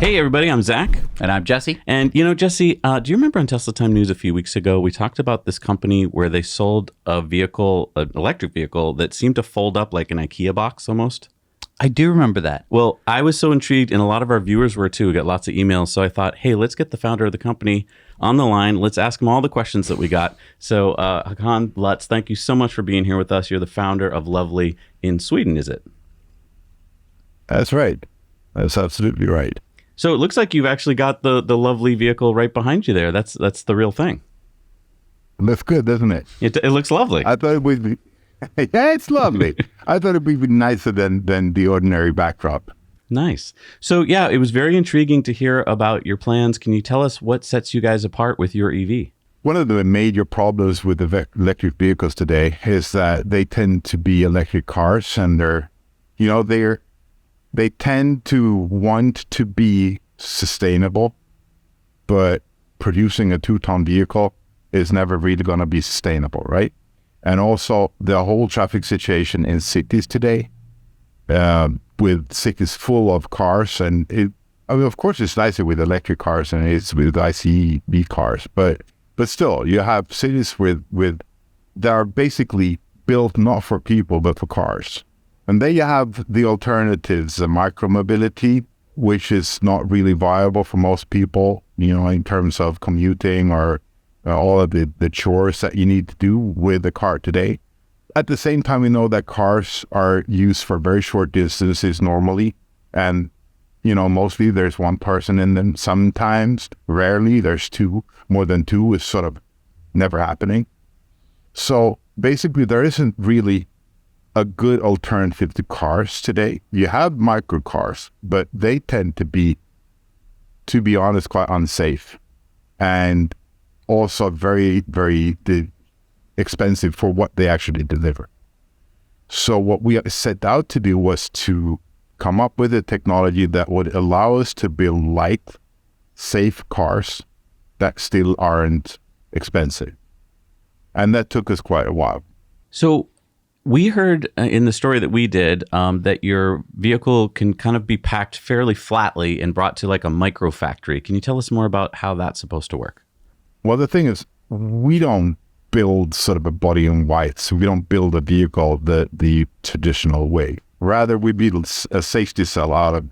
Hey everybody, I'm Zach. And I'm Jesse. And Jesse, do you remember on Tesla Time News a few weeks ago, we talked about this company where they sold an electric vehicle that seemed to fold up like an Ikea box almost? I do remember that. Well, I was so intrigued, and a lot of our viewers were too. We got lots of emails. So I thought, hey, let's get the founder of the company on the line. Let's ask him all the questions that we got. So Hakan Lutz, thank you so much for being here with us. You're the founder of Luvly in Sweden, is it? That's right. That's absolutely right. So it looks like you've actually got the Luvly vehicle right behind you there. That's the real thing. Looks good, doesn't it? It looks lovely. I thought it would be. Yeah, it's lovely. I thought it would be nicer than the ordinary backdrop. Nice. So yeah, it was very intriguing to hear about your plans. Can you tell us what sets you guys apart with your EV? One of the major problems with the electric vehicles today is that they tend to be electric cars, and they tend to want to be sustainable, but producing a 2-ton vehicle is never really going to be sustainable, right? And also the whole traffic situation in cities today, with cities full of cars, and of course it's nicer with electric cars than it is with ICE cars, but still you have cities with that are basically built not for people but for cars. And then you have the alternatives, the micromobility, which is not really viable for most people, in terms of commuting or all of the chores that you need to do with a car today. At the same time, we know that cars are used for very short distances normally. And, mostly there's one person in them. Sometimes, rarely, there's two. More than two is sort of never happening. So basically, there isn't really a good alternative to cars today. You have microcars, but they tend to be honest, quite unsafe, and also very, very expensive for what they actually deliver. So what we set out to do was to come up with a technology that would allow us to build light, safe cars that still aren't expensive. And that took us quite a while. So we heard in the story that we did that your vehicle can kind of be packed fairly flatly and brought to like a micro factory. Can you tell us more about how that's supposed to work? Well, the thing is, we don't build sort of a body in white. So we don't build a vehicle the traditional way. Rather, we build a safety cell out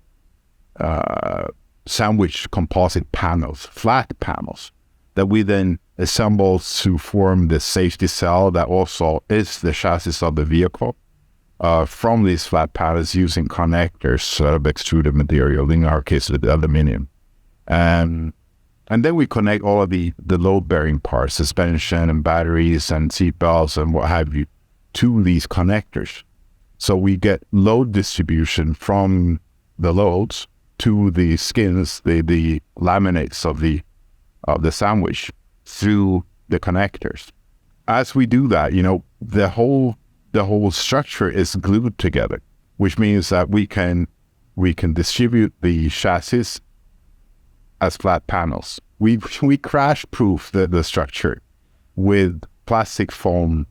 of sandwiched composite panels, flat panels, that we then assemble to form the safety cell that also is the chassis of the vehicle from these flat panels using connectors, sort of extruded material, in our case, the aluminum. And then we connect all of the load-bearing parts, suspension and batteries and seatbelts and what have you, to these connectors. So we get load distribution from the loads to the skins, the laminates of the sandwich through the connectors. As we do that, the whole structure is glued together, which means that we can distribute the chassis as flat panels. We crash-proof the structure with plastic foam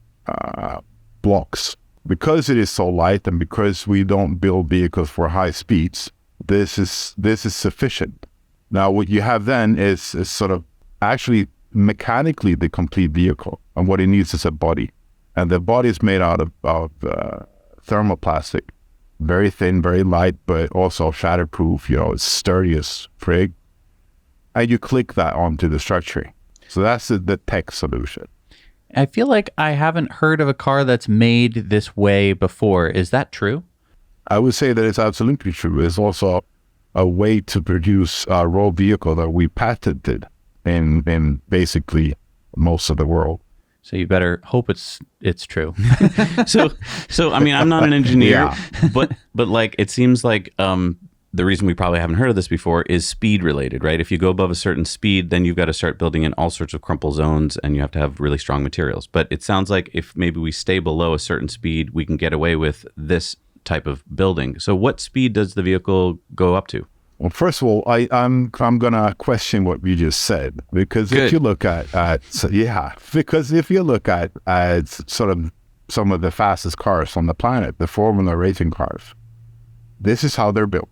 blocks. Because it is so light and because we don't build vehicles for high speeds, this is sufficient. Now, what you have then is sort of actually mechanically the complete vehicle, and what it needs is a body. And the body is made out of thermoplastic, very thin, very light, but also shatterproof. It's sturdy as frig. And you click that onto the structure. So that's the tech solution. I feel like I haven't heard of a car that's made this way before. Is that true? I would say that it's absolutely true. It's also a way to produce a raw vehicle that we patented in basically most of the world. So you better hope it's true. So I mean, I'm not an engineer, Yeah. but like it seems like the reason we probably haven't heard of this before is speed related, right? If you go above a certain speed, then you've got to start building in all sorts of crumple zones and you have to have really strong materials. But it sounds like if maybe we stay below a certain speed, we can get away with this type of building. So what speed does the vehicle go up to? Well, first of all, I'm gonna question what you just said, because Good. if you look at sort of some of the fastest cars on the planet, the Formula racing cars, this is how they're built.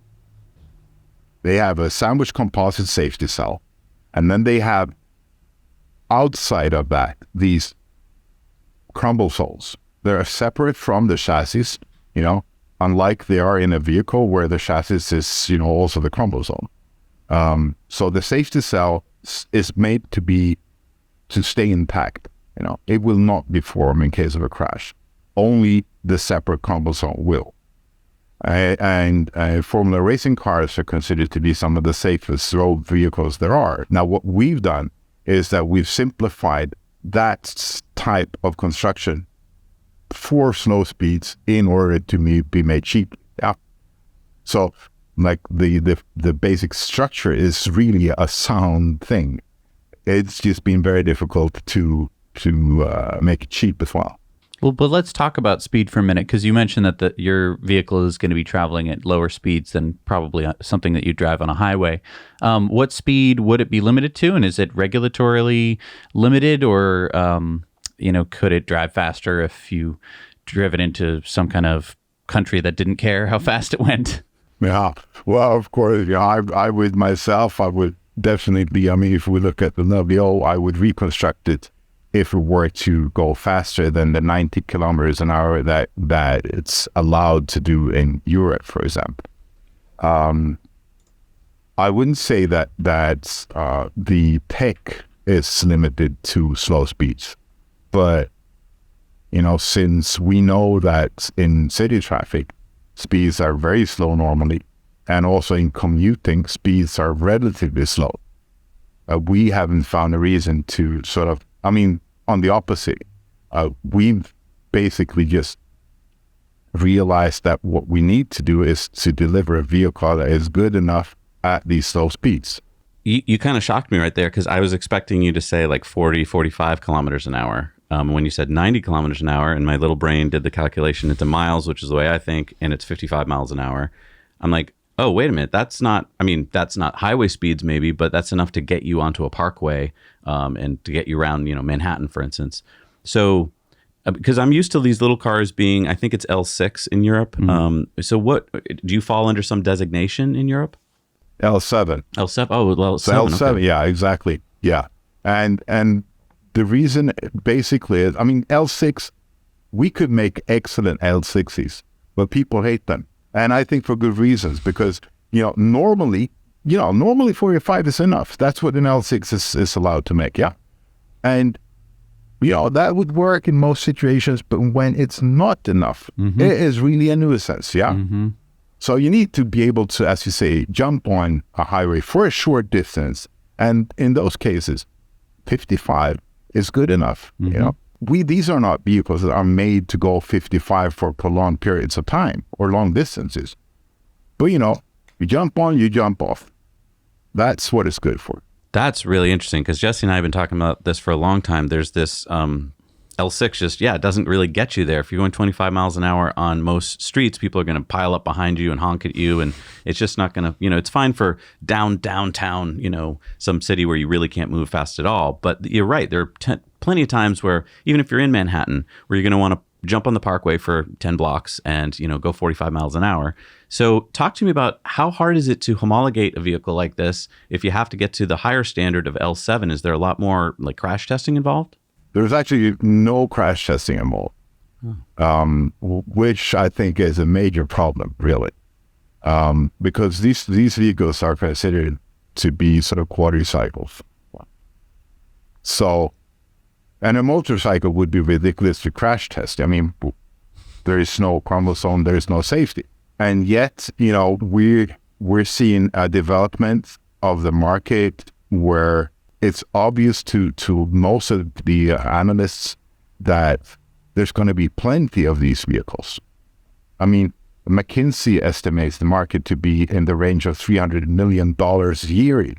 They have a sandwich composite safety cell. And then they have outside of that, these crumble zones. They're separate from the chassis, unlike they are in a vehicle where the chassis is, also the crumble zone. So the safety cell is made to stay intact. It will not deform in case of a crash. Only the separate crumble zone will. And Formula racing cars are considered to be some of the safest road vehicles there are. Now, what we've done is that we've simplified that type of construction for slow speeds in order to be made cheap. Yeah. So, like the basic structure is really a sound thing. It's just been very difficult to make it cheap as well. Well, but let's talk about speed for a minute, because you mentioned that your vehicle is going to be traveling at lower speeds than probably something that you drive on a highway. What speed would it be limited to, and is it regulatorily limited, or could it drive faster if you drove it into some kind of country that didn't care how fast it went? Yeah, well, of course, I would myself, I would definitely, if we look at the Luvly, I would reconstruct it if it were to go faster than the 90 kilometers an hour that it's allowed to do in Europe, for example. I wouldn't say that the tech is limited to slow speeds, but since we know that in city traffic, speeds are very slow normally, and also in commuting, speeds are relatively slow. We haven't found a reason to on the opposite, we've basically just realized that what we need to do is to deliver a vehicle that is good enough at these slow speeds. You kind of shocked me right there, because I was expecting you to say like 40, 45 kilometers an hour. When you said 90 kilometers an hour, and my little brain did the calculation into miles, which is the way I think, and it's 55 miles an hour. I'm like, oh, wait a minute. That's not highway speeds maybe, but that's enough to get you onto a parkway and to get you around, Manhattan, for instance. So, because I'm used to these little cars being, I think it's L6 in Europe. Mm-hmm. So what, do you fall under some designation in Europe? L7. L7? Oh, well, L7. So L7, okay. Yeah, exactly. Yeah. And the reason basically is, L6, we could make excellent L6s, but people hate them. And I think for good reasons, because, normally 45 is enough. That's what an L6 is allowed to make, yeah. And, that would work in most situations, but when it's not enough, mm-hmm. It is really a nuisance, yeah. Mm-hmm. So you need to be able to, as you say, jump on a highway for a short distance. And in those cases, 55 is good enough, mm-hmm. These are not vehicles that are made to go 55 for prolonged periods of time or long distances. But, you jump on, you jump off. That's what it's good for. That's really interesting, because Jesse and I have been talking about this for a long time. There's this L6 it doesn't really get you there. If you're going 25 miles an hour on most streets, people are going to pile up behind you and honk at you. And it's just not going to, it's fine for downtown, some city where you really can't move fast at all. But you're right. There are plenty of times where, even if you're in Manhattan, where you're going to want to jump on the parkway for 10 blocks and, go 45 miles an hour. So talk to me about how hard is it to homologate a vehicle like this? If you have to get to the higher standard of L7, is there a lot more like crash testing involved? There's actually no crash testing involved, which I think is a major problem, really, because these vehicles are considered to be sort of quadricycles. So, and a motorcycle would be ridiculous to crash test. There is no chromosome, there is no safety, and yet, we're seeing a development of the market where it's obvious to most of the analysts that there's going to be plenty of these vehicles. McKinsey estimates the market to be in the range of $300 million yearly.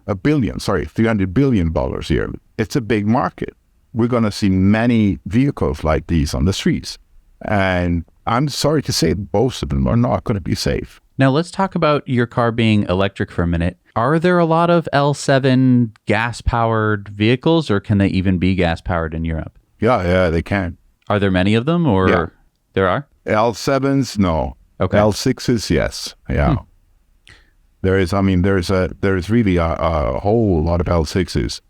$300 billion yearly. It's a big market. We're going to see many vehicles like these on the streets. And I'm sorry to say, most of them are not going to be safe. Now, let's talk about your car being electric for a minute. Are there a lot of L7 gas-powered vehicles, or can they even be gas-powered in Europe? Yeah, they can. Are there many of them, or yeah. There are? L7s, no. Okay. L6s, yes. Yeah. There's really a whole lot of L6s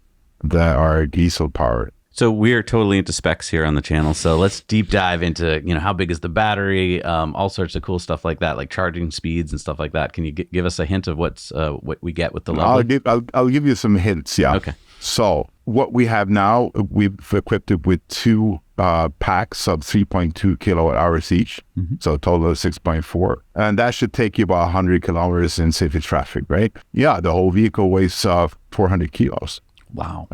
that are diesel powered. So we are totally into specs here on the channel. So let's deep dive into, how big is the battery, all sorts of cool stuff like that, like charging speeds and stuff like that. Can you give us a hint of what we get with the Luvly? I'll give you some hints. Yeah. Okay. So what we have now, we've equipped it with two packs of 3.2 kilowatt hours each. Mm-hmm. So a total of 6.4. And that should take you about 100 kilometers in city traffic, right? Yeah. The whole vehicle weighs 400 kilos. Wow.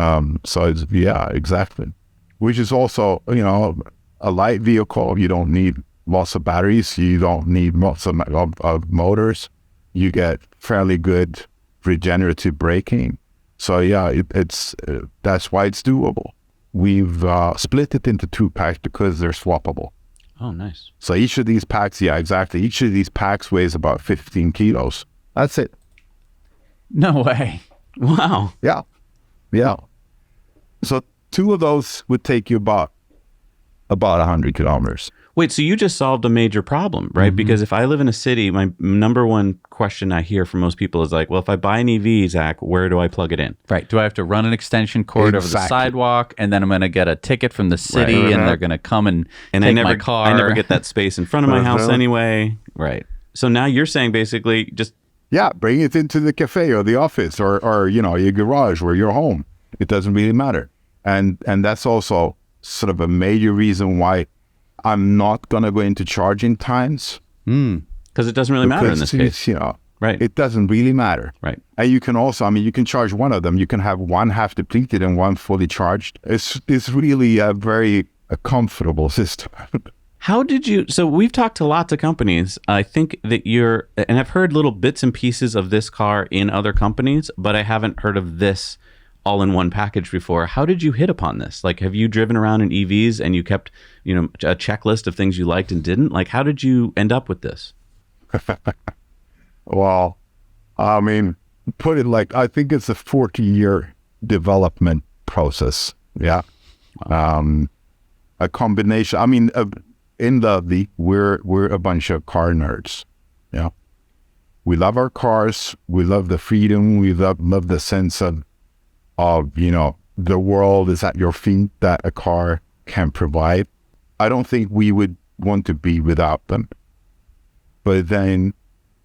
So it's, yeah, exactly. Which is also, a light vehicle. You don't need lots of batteries. You don't need lots of motors. You get fairly good regenerative braking. So yeah, it's that's why it's doable. We've split it into two packs because they're swappable. Oh, nice. So each of these packs, yeah, exactly. Each of these packs weighs about 15 kilos. That's it. No way. Wow. Yeah. Yeah. So two of those would take you about 100 kilometers. Wait, so you just solved a major problem, right? Because if I live in a city, my number one question I hear from most people is like, well, if I buy an EV, Zach, where do I plug it in? Right. Do I have to run an extension cord over the sidewalk, and then I'm going to get a ticket from the city, and they're going to come and take my car? I never get that space in front of my house anyway. Right. So now you're saying basically just... Yeah, bring it into the cafe or the office or your garage or your home. It doesn't really matter. And that's also sort of a major reason why I'm not going to go into charging times. Because it doesn't really matter in this case. Right. It doesn't really matter. Right. And you can also, you can charge one of them. You can have one half depleted and one fully charged. It's really a very comfortable system. How did you, so we've talked to lots of companies. I think that and I've heard little bits and pieces of this car in other companies, but I haven't heard of this all in one package before. How did you hit upon this? Like, have you driven around in EVs and you kept, a checklist of things you liked and didn't? Like, how did you end up with this? Well, put it like, I think it's a 40-year development process. Yeah. Wow. A combination. In Luvly, we're a bunch of car nerds. Yeah. We love our cars. We love the freedom. We love the sense of the world is at your feet that a car can provide. I don't think we would want to be without them. But then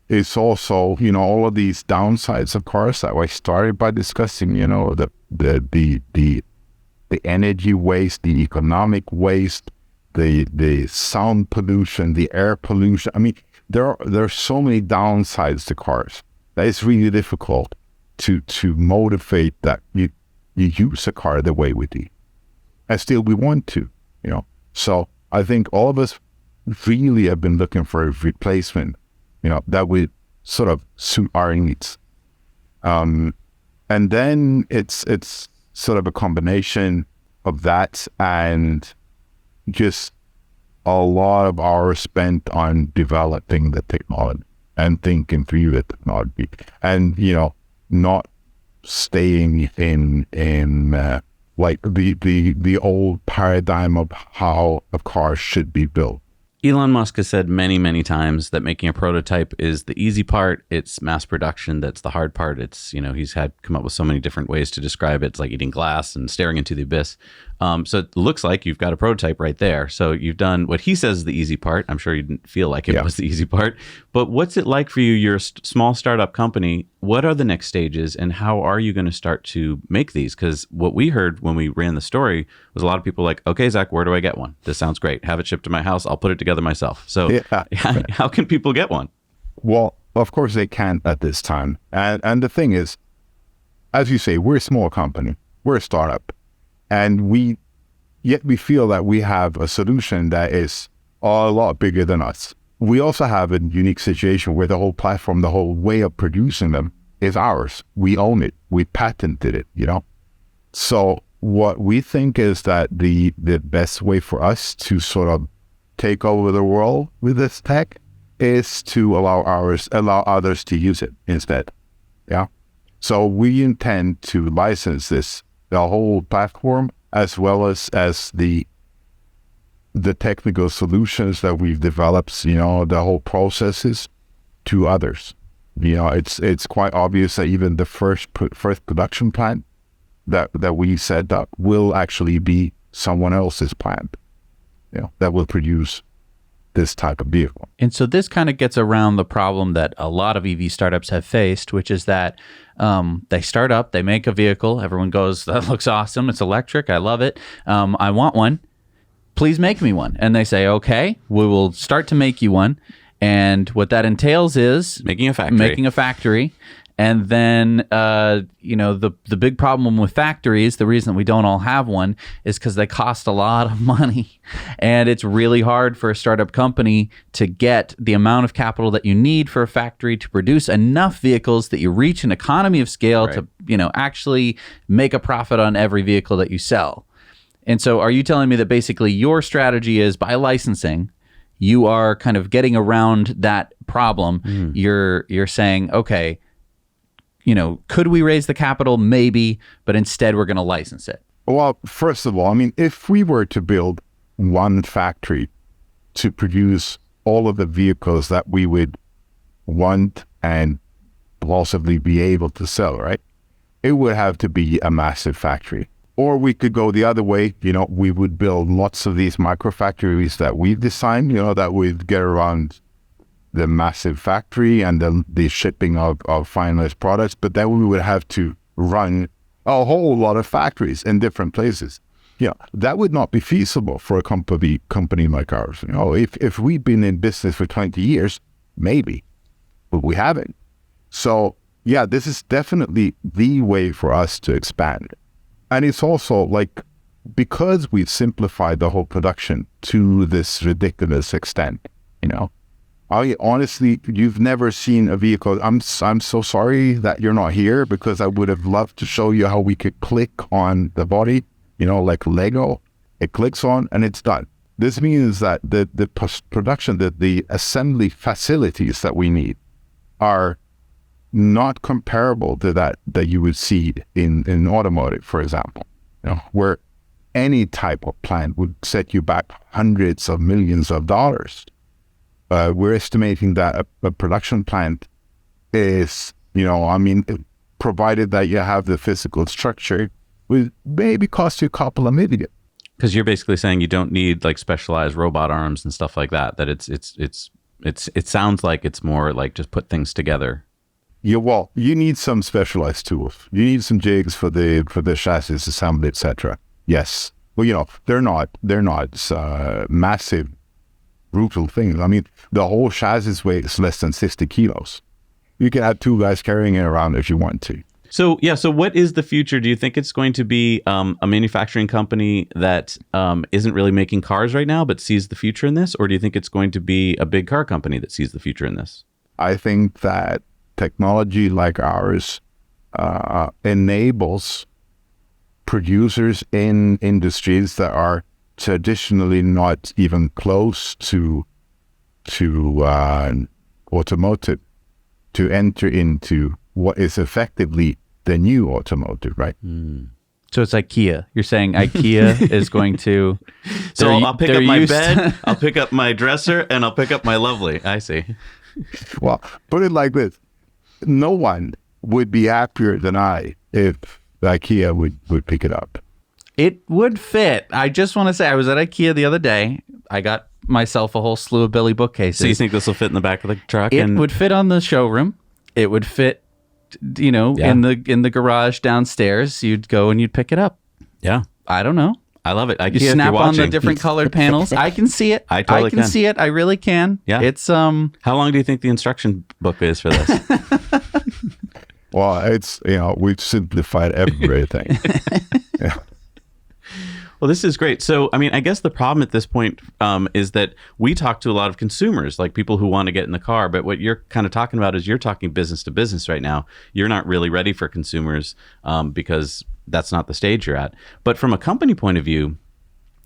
it's also, all of these downsides of cars that I started by discussing, the energy waste, the economic waste, the sound pollution, the air pollution. There are so many downsides to cars that it's really difficult to motivate that you use a car the way we do. And still we want to, So I think all of us really have been looking for a replacement, that would sort of suit our needs. And then it's sort of a combination of that and just a lot of hours spent on developing the technology and thinking through the technology and, not staying in like the old paradigm of how a car should be built. Elon Musk has said many, many times that making a prototype is the easy part. It's mass production that's the hard part. It's, he's come up with so many different ways to describe it. It's like eating glass and staring into the abyss. So it looks like you've got a prototype right there. So you've done what he says is the easy part. I'm sure you didn't feel like it was the easy part. But what's it like for you? You're a small startup company. What are the next stages and how are you going to start to make these? Because what we heard when we ran the story was a lot of people like, okay, Zach, where do I get one? This sounds great. Have it shipped to my house. I'll put it together myself. So how can people get one? Well, of course they can't at this time. And the thing is, as you say, we're a small company. We're a startup. And we feel that we have a solution that is a lot bigger than us. We also have a unique situation where the whole platform, the whole way of producing them is ours. We own it. We patented it, So what we think is that the best way for us to sort of take over the world with this tech is to allow others to use it instead. Yeah. So we intend to license the whole platform, as well as the technical solutions that we've developed, the whole processes to others. It's quite obvious that even the first production plant that we set up will actually be someone else's plant, that will produce this type of vehicle. And so this kind of gets around the problem that a lot of EV startups have faced, which is that they start up, they make a vehicle, everyone goes, that looks awesome, it's electric, I love it, I want one, please make me one. And they say, okay, we will start to make you one. And what that entails is making a factory. And then, the big problem with factories, the reason we don't all have one is because they cost a lot of money. And it's really hard for a startup company to get the amount of capital that you need for a factory to produce enough vehicles that you reach an economy of scale to, actually make a profit on every vehicle that you sell. And so are you telling me that basically your strategy is by licensing, you are kind of getting around that problem? You're saying, okay, could we raise the capital? Maybe, but instead we're going to license it. Well, first of all, I mean, if we were to build one factory to produce all of the vehicles that we would want and possibly be able to sell, right? It would have to be a massive factory. Or we could go the other way, we would build lots of these micro factories that we've designed, that would get around the massive factory and the shipping of finalized products, but then we would have to run a whole lot of factories in different places. That would not be feasible for a company like ours. If we've been in business for 20 years, maybe, but we haven't. So yeah, this is definitely the way for us to expand. And it's also because we've simplified the whole production to this ridiculous extent, honestly, you've never seen a vehicle. I'm so sorry that you're not here, because I would have loved to show you how we could click on the body, like Lego. It clicks on and it's done. This means that the production, the assembly facilities that we need are not comparable to that you would see in automotive, for example, where any type of plant would set you back hundreds of millions of dollars. We're estimating that a production plant is, provided that you have the physical structure, will maybe cost you a couple of million. Because you're basically saying you don't need specialized robot arms and stuff like that. That it sounds like it's more like just put things together. Yeah, well, you need some specialized tools. You need some jigs for the chassis assembly, etc. Yes, well, they're not massive, brutal things. I mean, the whole chassis weight is less than 60 kilos. You can have two guys carrying it around if you want to. So what is the future? Do you think it's going to be a manufacturing company that isn't really making cars right now but sees the future in this? Or do you think it's going to be a big car company that sees the future in this? I think that technology like ours enables producers in industries that are traditionally not even close to automotive to enter into what is effectively the new automotive, right? So it's IKEA. You're saying IKEA is going to... So I'll pick up my bed, I'll pick up my dresser, and I'll pick up my Luvly. I see. Well, put it like this. No one would be happier than I if IKEA would pick it up. It would fit. I just want to say, I was at IKEA the other day. I got myself a whole slew of Billy bookcases. So you think this will fit in the back of the truck? It would fit on the showroom. It would fit, in the garage downstairs. You'd go and you'd pick it up. Yeah. I don't know. I love it. IKEA, you snap on the different colored panels. I can see it. I totally can see it. I really can. Yeah. It's How long do you think the instruction book is for this? Well, it's we've simplified everything. Yeah. Well, this is great. So, I mean, I guess the problem at this point is that we talk to a lot of consumers, like people who want to get in the car. But what you're kind of talking about is you're talking business to business right now. You're not really ready for consumers because that's not the stage you're at. But from a company point of view,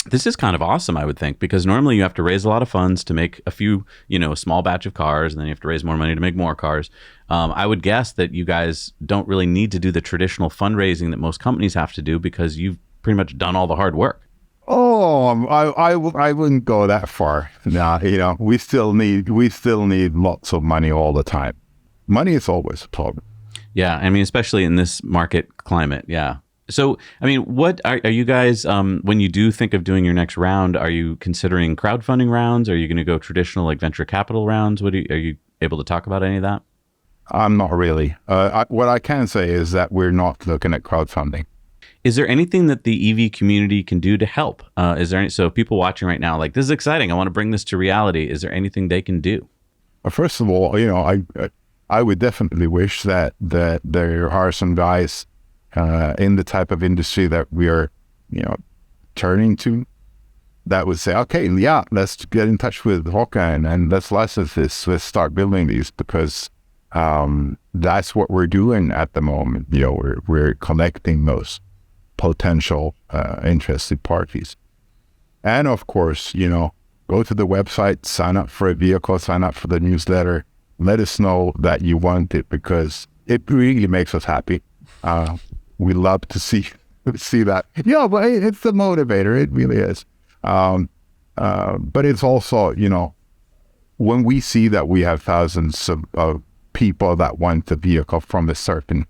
this is kind of awesome, I would think, because normally you have to raise a lot of funds to make a few, a small batch of cars, and then you have to raise more money to make more cars. I would guess that you guys don't really need to do the traditional fundraising that most companies have to do because you've pretty much done all the hard work. Oh, I wouldn't go that far. Nah, we still need lots of money all the time. money is always a problem. Yeah, I mean, especially in this market climate. Yeah. So, I mean, what are you guys, when you do think of doing your next round, are you considering crowdfunding rounds? Are you going to go traditional like venture capital rounds? Are you able to talk about any of that? I'm not really. What I can say is that we're not looking at crowdfunding. Is there anything that the EV community can do to help? So people watching right now, like, this is exciting, I want to bring this to reality. Is there anything they can do? First of all, I would definitely wish that there are some guys in the type of industry that we are, turning to, that would say, okay, yeah, let's get in touch with Håkan and let's license this. Let's start building these, because that's what we're doing at the moment. We're collecting those potential interested parties. And of course, go to the website, sign up for a vehicle, sign up for the newsletter. Let us know that you want it, because it really makes us happy. We love to see that. Yeah, but it's the motivator. It really is. But it's also, when we see that we have thousands of people that want the vehicle from a certain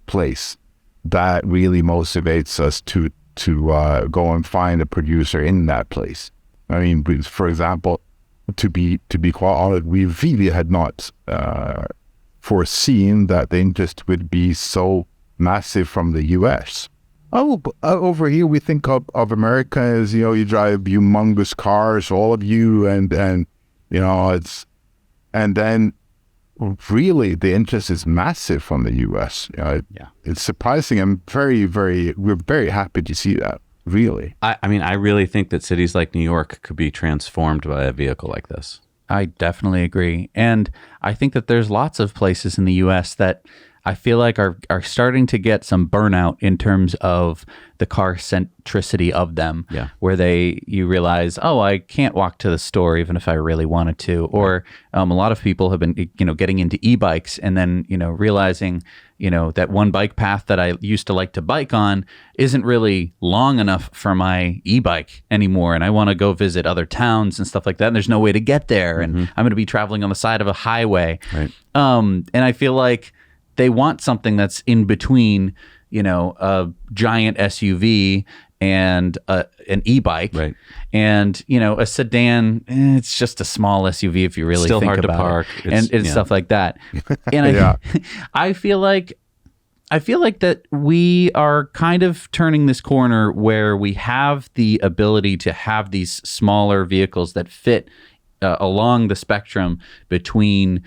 place, that really motivates us to go and find a producer in that place. I mean, for example, to be quite honest, we really had not foreseen that the interest would be so massive from the US. Over here we think of America as, you drive humongous cars, all of you, and then really the interest is massive from the US. It's surprising. We're very happy to see that, really. I mean, I really think that cities like New York could be transformed by a vehicle like this. I definitely agree. And I think that there's lots of places in the US that I feel like are starting to get some burnout in terms of the car centricity of them, where you realize, oh, I can't walk to the store even if I really wanted to. Or a lot of people have been, getting into e-bikes and then, realizing, that one bike path that I used to like to bike on isn't really long enough for my e-bike anymore. And I want to go visit other towns and stuff like that. And there's no way to get there. And I'm going to be traveling on the side of a highway. Right. And I feel like they want something that's in between, a giant SUV and an e-bike, right? And a sedan. It's just a small SUV if you really Still think hard about to park, it, and stuff like that. And I feel like that we are kind of turning this corner where we have the ability to have these smaller vehicles that fit along the spectrum between,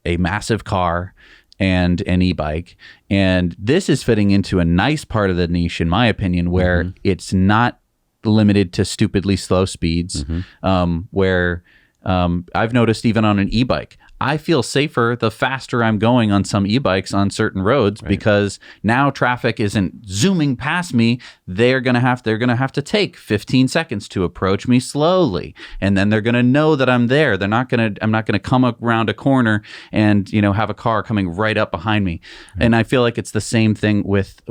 a massive car and an e-bike. And this is fitting into a nice part of the niche, in my opinion, where it's not limited to stupidly slow speeds, where I've noticed even on an e-bike, I feel safer the faster I'm going on some e-bikes on certain roads, because now traffic isn't zooming past me. They're gonna have to take 15 seconds to approach me slowly, and then they're gonna know that I'm there. I'm not gonna come around a corner and have a car coming right up behind me. And I feel like it's the same thing with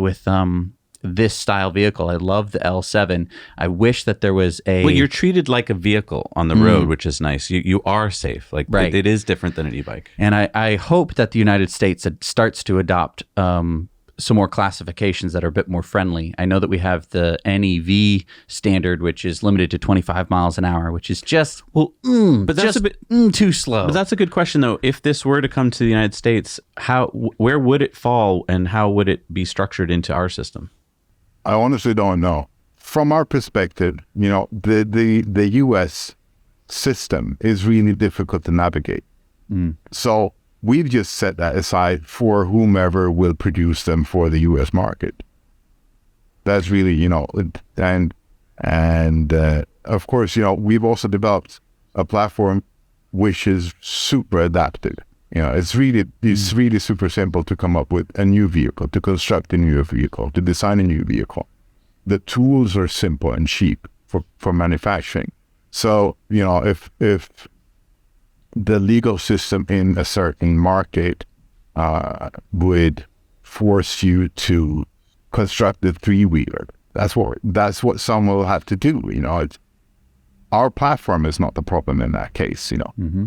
this style vehicle. I love the L7. I wish that there was Well, you're treated like a vehicle on the road, which is nice. You are safe. Like, it is different than an e-bike. And I hope that the United States starts to adopt some more classifications that are a bit more friendly. I know that we have the NEV standard, which is limited to 25 miles an hour, which is just, but that's just a bit too slow. But that's a good question, though. If this were to come to the United States, where would it fall, and how would it be structured into our system? I honestly don't know. From our perspective, the U.S. system is really difficult to navigate. So we've just set that aside for whomever will produce them for the U.S. market. That's really, and of course, we've also developed a platform which is super adaptive. It's really super simple to come up with a new vehicle, to construct a new vehicle, to design a new vehicle. The tools are simple and cheap for manufacturing. So, if the legal system in a certain market would force you to construct a three-wheeler, that's what someone will have to do. our platform is not the problem in that case,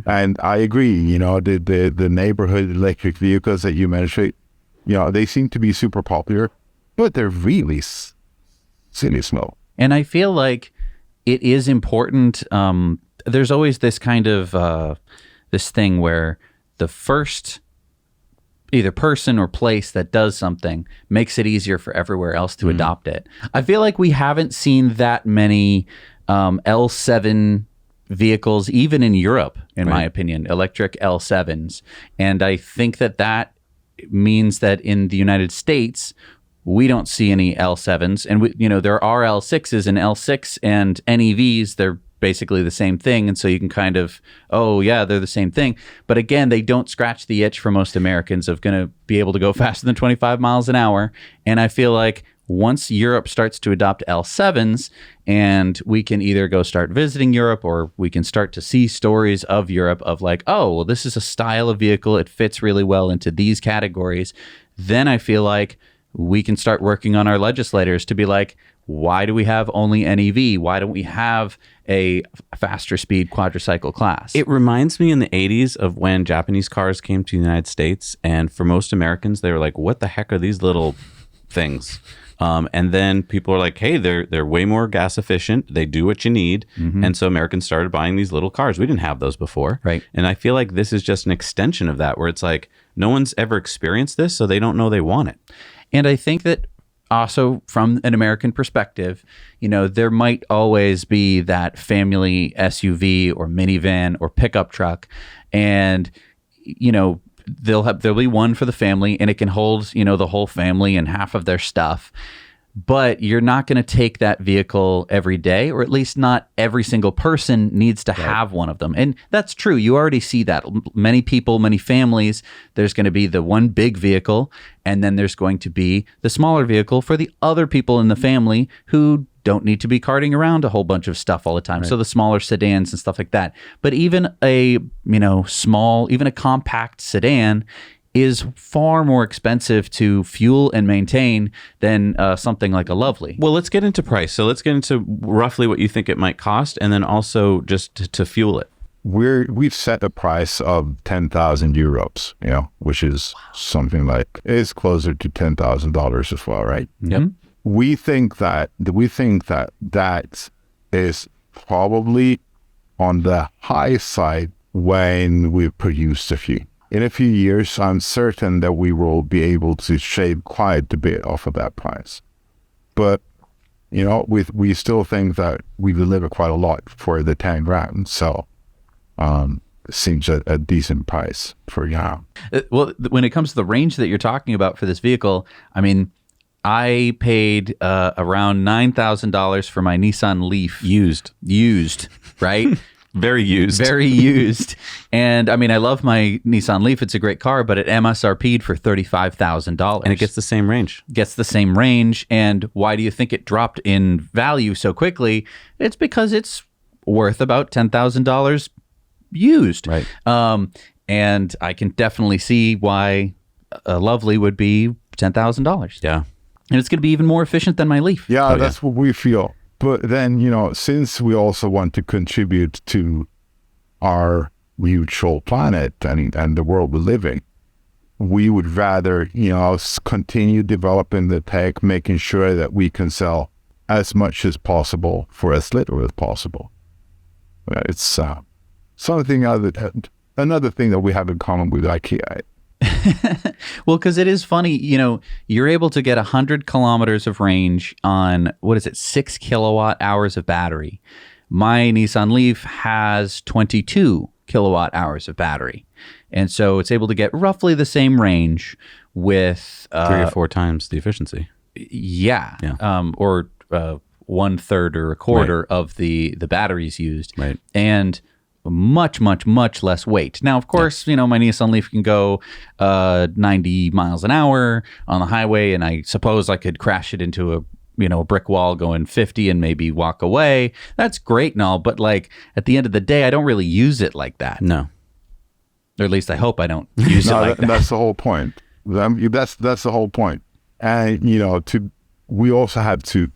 And I agree, the neighborhood electric vehicles that you mentioned, they seem to be super popular, but they're really silly slow. And I feel like it is important. There's always this kind of this thing where the first either person or place that does something makes it easier for everywhere else to adopt it. I feel like we haven't seen that many L7 vehicles, even in Europe, in my opinion, electric L7s. And I think that means that in the United States, we don't see any L7s. And, there are L6s and L6 and NEVs. They're basically the same thing. And so you can kind of, they're the same thing. But again, they don't scratch the itch for most Americans of going to be able to go faster than 25 miles an hour. And I feel like once Europe starts to adopt L7s, and we can either go start visiting Europe, or we can start to see stories of Europe of like, this is a style of vehicle. It fits really well into these categories. Then I feel like we can start working on our legislators to be like, why do we have only NEV? Why don't we have a faster speed quadricycle class? It reminds me in the 80s of when Japanese cars came to the United States. And for most Americans, they were like, what the heck are these little things? And then people are like, hey, they're way more gas efficient. They do what you need. And so Americans started buying these little cars. We didn't have those before. Right. And I feel like this is just an extension of that, where it's like, no one's ever experienced this, so they don't know they want it. And I think that also from an American perspective, there might always be that family SUV or minivan or pickup truck. And, there'll be one for the family, and it can hold, the whole family and half of their stuff. But you're not going to take that vehicle every day, or at least not every single person needs to have one of them. And that's true. You already see that. Many people, many families, there's going to be the one big vehicle, and then there's going to be the smaller vehicle for the other people in the family who don't need to be carting around a whole bunch of stuff all the time. Right. So the smaller sedans and stuff like that. But even a, even a compact sedan is far more expensive to fuel and maintain than something like a Luvly. Well, let's get into price. So let's get into roughly what you think it might cost, and then also just to fuel it. We've set a price of 10,000 euros, which is something like, it's closer to $10,000 as well, right? Yep. We think that is probably on the high side when we've produced a few. In a few years, I'm certain that we will be able to shave quite a bit off of that price. But, we still think that we deliver quite a lot for the 10 grand. So it seems a decent price for now. Well, when it comes to the range that you're talking about for this vehicle, I mean, I paid around $9,000 for my Nissan Leaf. Used, right? Very used. And I mean, I love my Nissan Leaf. It's a great car, but it MSRP'd for $35,000. And it gets the same range. And why do you think it dropped in value so quickly? It's because it's worth about $10,000 used. Right. And I can definitely see why a Luvly would be $10,000. Yeah. And it's going to be even more efficient than my Leaf. Yeah, that's what we feel. But then, since we also want to contribute to our mutual planet and the world we live in, we would rather, continue developing the tech, making sure that we can sell as much as possible for as little as possible. It's another thing that we have in common with Ikea. Well, because it is funny, you're able to get 100 kilometers of range on, 6 kilowatt hours of battery. My Nissan Leaf has 22 kilowatt hours of battery. And so it's able to get roughly the same range with 3 or 4 times the efficiency. Yeah. Or 1/3 or a quarter of the batteries used. Right. And much, much, much less weight. Now, of course, my Nissan Leaf can go 90 miles an hour on the highway, and I suppose I could crash it into a brick wall going 50 and maybe walk away. That's great and all, but at the end of the day, I don't really use it like that. No. Or at least I hope I don't use it like that. That's the whole point. That's the whole point. And, we also have to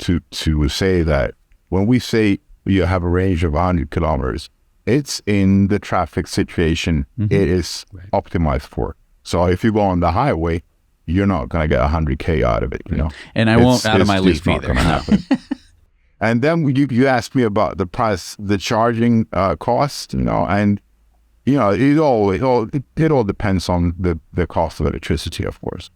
say that when we say you have a range of 100 kilometers. It's in the traffic situation it is optimized for. So if you go on the highway, you're not going to get 100K out of it, you know. And I won't out of my leaf not either. gonna happen. And then you asked me about the price, the charging cost, you know, and you know it all depends on the cost of electricity, of course.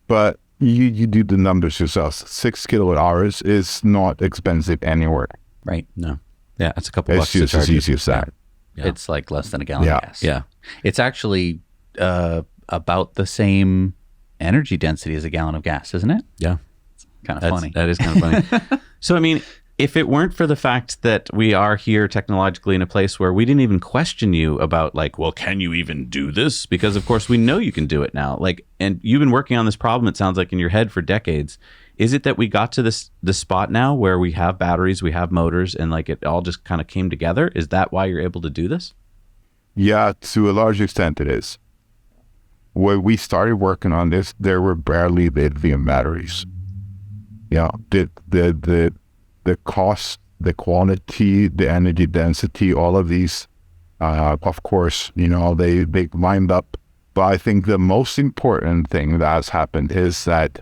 But you do the numbers yourself. 6 kilowatt hours is not expensive anywhere. Right. No. Yeah, it's a couple It's bucks to just charge as it. easy as that. Yeah. It's like less than a gallon Yeah. of gas. Yeah. It's actually about the same energy density as a gallon of gas, isn't it? Yeah. Kind of funny. That is kind of funny. So, I mean, if it weren't for the fact that we are here technologically in a place where we didn't even question you about like, well, can you even do this? Because of course we know you can do it now. Like, and you've been working on this problem, it sounds like, in your head for decades. Is it that we got to this spot now where we have batteries, we have motors, and like it all just kind of came together? Is that why you're able to do this? Yeah, to a large extent it is. When we started working on this, there were barely lithium batteries. Yeah, the cost, the quality, the energy density, all of these, of course, you know, they lined up. But I think the most important thing that has happened is that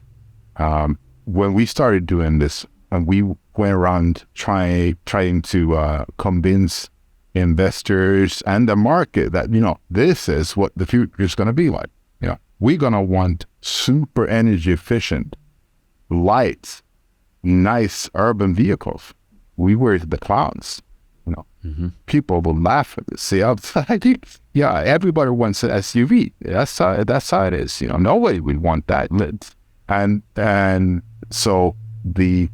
when we started doing this, and we went around trying to convince investors and the market that, you know, this is what the future is going to be like. You know, we're going to want super energy efficient, light, nice urban vehicles. We were the clowns. You know, people will laugh at this. See outside, yeah, everybody wants an SUV. That's how it is. You know, nobody would want that. And so the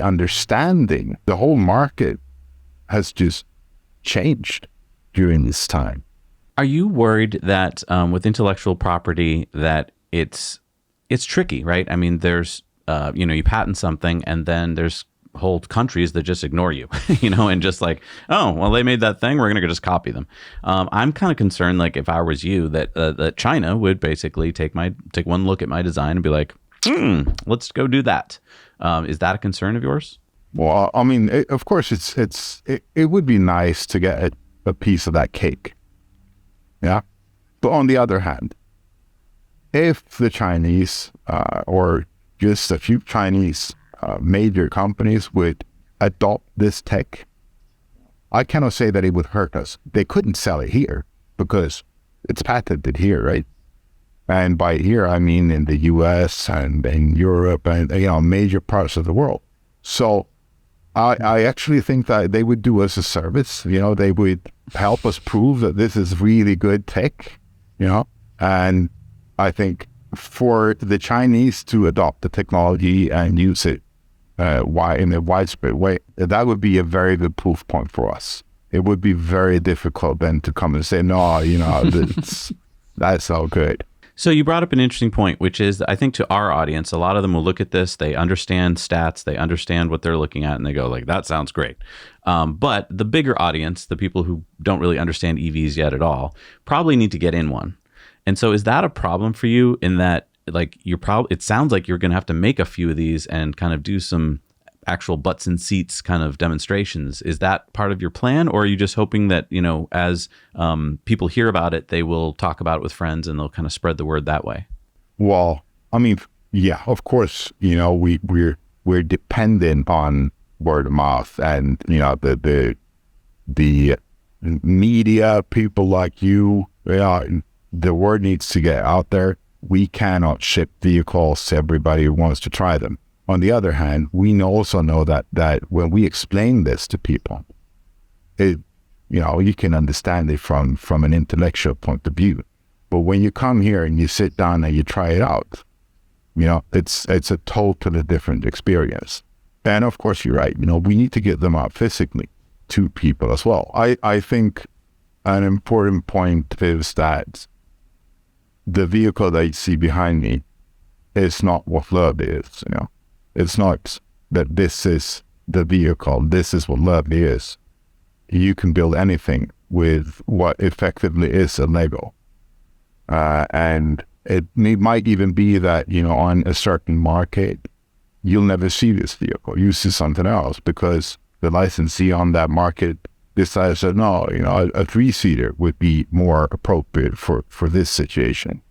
understanding, the whole market has just changed during this time. Are you worried that with intellectual property that it's tricky, right? I mean, there's you know, you patent something and then there's whole countries that just ignore you, you know, and just like, oh, well, they made that thing, we're gonna just copy them. I'm kind of concerned, like if I was you, that China would basically take one look at my design and be like, let's go do that. Is that a concern of yours? Well, I mean, of course, it would be nice to get a piece of that cake. Yeah. But on the other hand, if the Chinese or just a few Chinese major companies would adopt this tech, I cannot say that it would hurt us. They couldn't sell it here because it's patented here, right? And by here, I mean in the US and in Europe and, you know, major parts of the world. So I actually think that they would do us a service. You know, they would help us prove that this is really good tech, you know. And I think for the Chinese to adopt the technology and use it in a widespread way, that would be a very good proof point for us. It would be very difficult then to come and say, no, you know, that's all good. So you brought up an interesting point, which is I think to our audience, a lot of them will look at this, they understand stats, they understand what they're looking at, and they go like, that sounds great. But the bigger audience, the people who don't really understand EVs yet at all, probably need to get in one. And so is that a problem for you in that like it sounds like you're going to have to make a few of these and kind of do some actual butts and seats kind of demonstrations. Is that part of your plan, or are you just hoping that, you know, as people hear about it, they will talk about it with friends and they'll kind of spread the word that way? Well, I mean, yeah, of course, you know, we're dependent on word of mouth and, you know, the media, people like you, the word needs to get out there. We cannot ship vehicles to everybody who wants to try them. On the other hand, we also know that when we explain this to people, you know, you can understand it from an intellectual point of view. But when you come here and you sit down and you try it out, you know, it's a totally different experience. And of course, you're right. You know, we need to get them out physically to people as well. I think an important point is that the vehicle that you see behind me is not what Luvly is, you know. It's not that this is the vehicle, this is what Luvly is. You can build anything with what effectively is a Lego. And it might even be that, you know, on a certain market, you'll never see this vehicle. You see something else because the licensee on that market decides that no, a 3-seater would be more appropriate for this situation,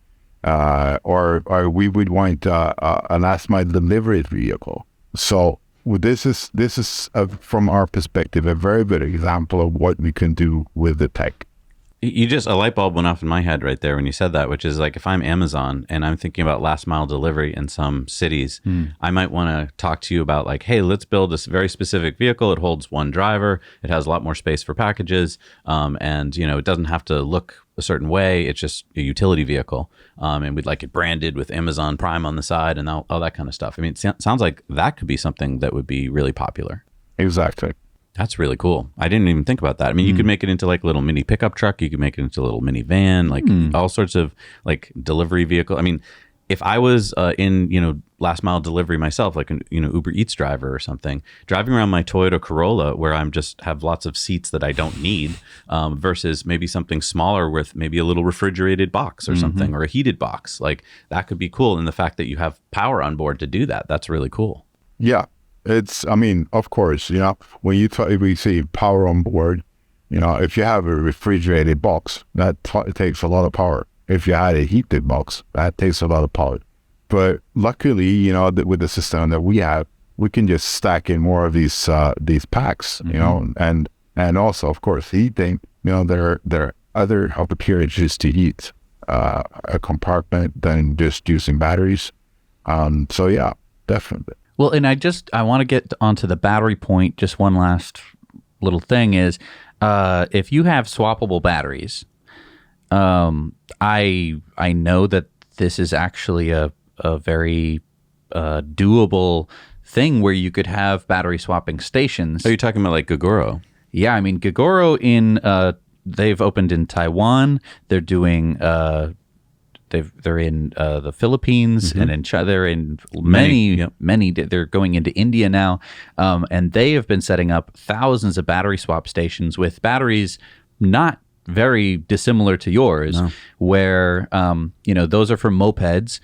or we would want a last mile delivery vehicle. So this is from our perspective a very good example of what we can do with the tech. A light bulb went off in my head right there when you said that, which is like, if I'm Amazon and I'm thinking about last mile delivery in some cities, I might want to talk to you about like, hey, let's build this very specific vehicle. It holds one driver. It has a lot more space for packages. And it doesn't have to look a certain way. It's just a utility vehicle. And we'd like it branded with Amazon Prime on the side and all that kind of stuff. I mean, it sounds like that could be something that would be really popular. Exactly. That's really cool. I didn't even think about that. I mean, you could make it into like a little mini pickup truck. You could make it into a little minivan, like all sorts of like delivery vehicle. I mean, if I was in, last mile delivery myself, like an, Uber Eats driver or something, driving around my Toyota Corolla where I'm just have lots of seats that I don't need, versus maybe something smaller with maybe a little refrigerated box or something, or a heated box, like that could be cool. And the fact that you have power on board to do that, that's really cool. Yeah. Of course, when we see power on board, if you have a refrigerated box, that takes a lot of power. If you had a heated box, that takes a lot of power. But luckily, with the system that we have, we can just stack in more of these packs, and also, of course, heating, there are other opportunities to heat a compartment than just using batteries. So yeah, definitely. Well, and I want to get onto the battery point. Just one last little thing is, if you have swappable batteries, I know that this is actually a very doable thing where you could have battery swapping stations. Are you talking about like Gogoro? Yeah, I mean Gogoro they've opened in Taiwan. They're doing. They're in the Philippines and in China. They're in many. They're going into India now, and they have been setting up thousands of battery swap stations with batteries not very dissimilar to yours, where those are for mopeds.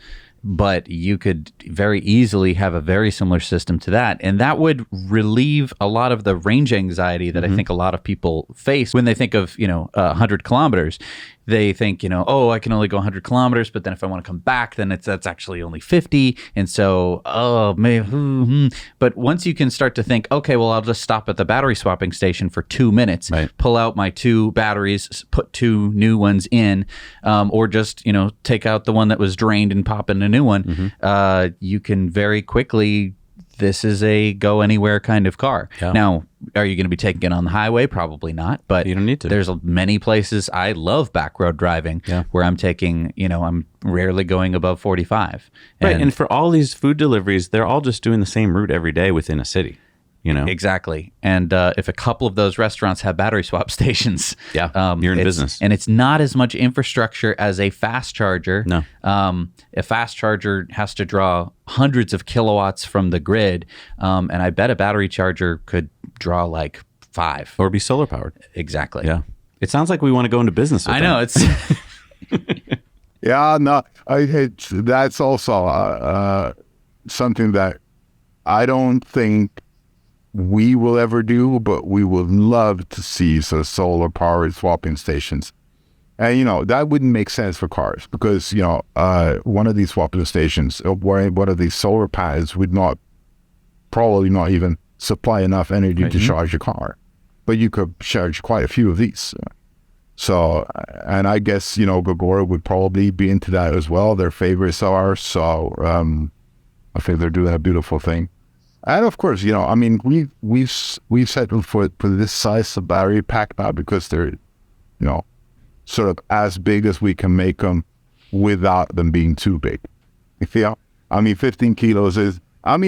But you could very easily have a very similar system to that. And that would relieve a lot of the range anxiety that I think a lot of people face when they think of, 100 kilometers. They think, I can only go 100 kilometers, but then if I want to come back, then that's actually only 50. And so, But once you can start to think, okay, well, I'll just stop at the battery swapping station for 2 minutes, pull out my 2 batteries, put 2 new ones in, or just, take out the one that was drained and pop in a new one. You can very quickly, this is a go anywhere kind of car. Yeah. Now, are you going to be taking it on the highway? Probably not, but you don't need to. There's many places. I love back road driving where I'm taking, I'm rarely going above 45. Right. And for all these food deliveries, they're all just doing the same route every day within a city. Exactly. And if a couple of those restaurants have battery swap stations, you're in business. And it's not as much infrastructure as a fast charger. No. A fast charger has to draw hundreds of kilowatts from the grid, and I bet a battery charger could draw like 5. Or be solar powered. Exactly. Yeah. It sounds like we want to go into business with I know. It's Yeah, no, that's also something that I don't think we will ever do, but we would love to see solar powered swapping stations. And, that wouldn't make sense for cars because, one of these swapping stations, one of these solar panels would probably not even supply enough energy to charge a car. But you could charge quite a few of these. So, and I guess, Gogoro would probably be into that as well. Their favorites are ours. So, I think they're doing a beautiful thing. And of course, we've settled for this size of battery pack now because they're, sort of as big as we can make them without them being too big. 15 kilos is, I'm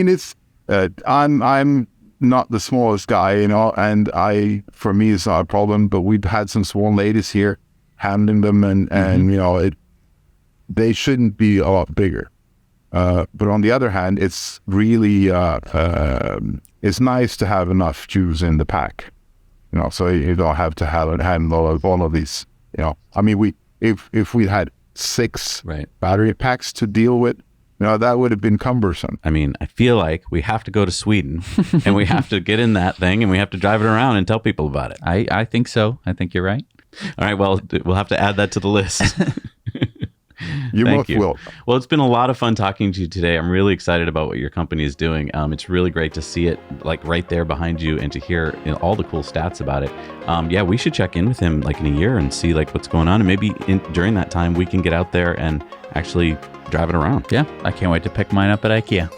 not the smallest guy, and for me it's not a problem, but we've had some small ladies here handling them and they shouldn't be a lot bigger. But on the other hand, it's really, it's nice to have enough juice in the pack, so you don't have to handle all of these, if we had 6 battery packs to deal with, No, that would have been cumbersome. I mean, I feel like we have to go to Sweden and we have to get in that thing and we have to drive it around and tell people about it. I think so. I think you're right. All right. Well, we'll have to add that to the list. You Thank most you. will. Well, it's been a lot of fun talking to you today. I'm really excited about what your company is doing. It's really great to see it like right there behind you and to hear all the cool stats about it. Yeah, we should check in with him like in a year and see like what's going on. And maybe during that time, we can get out there and actually drive it around. Yeah, I can't wait to pick mine up at Ikea.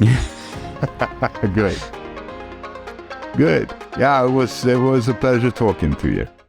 Good. Yeah, it was a pleasure talking to you.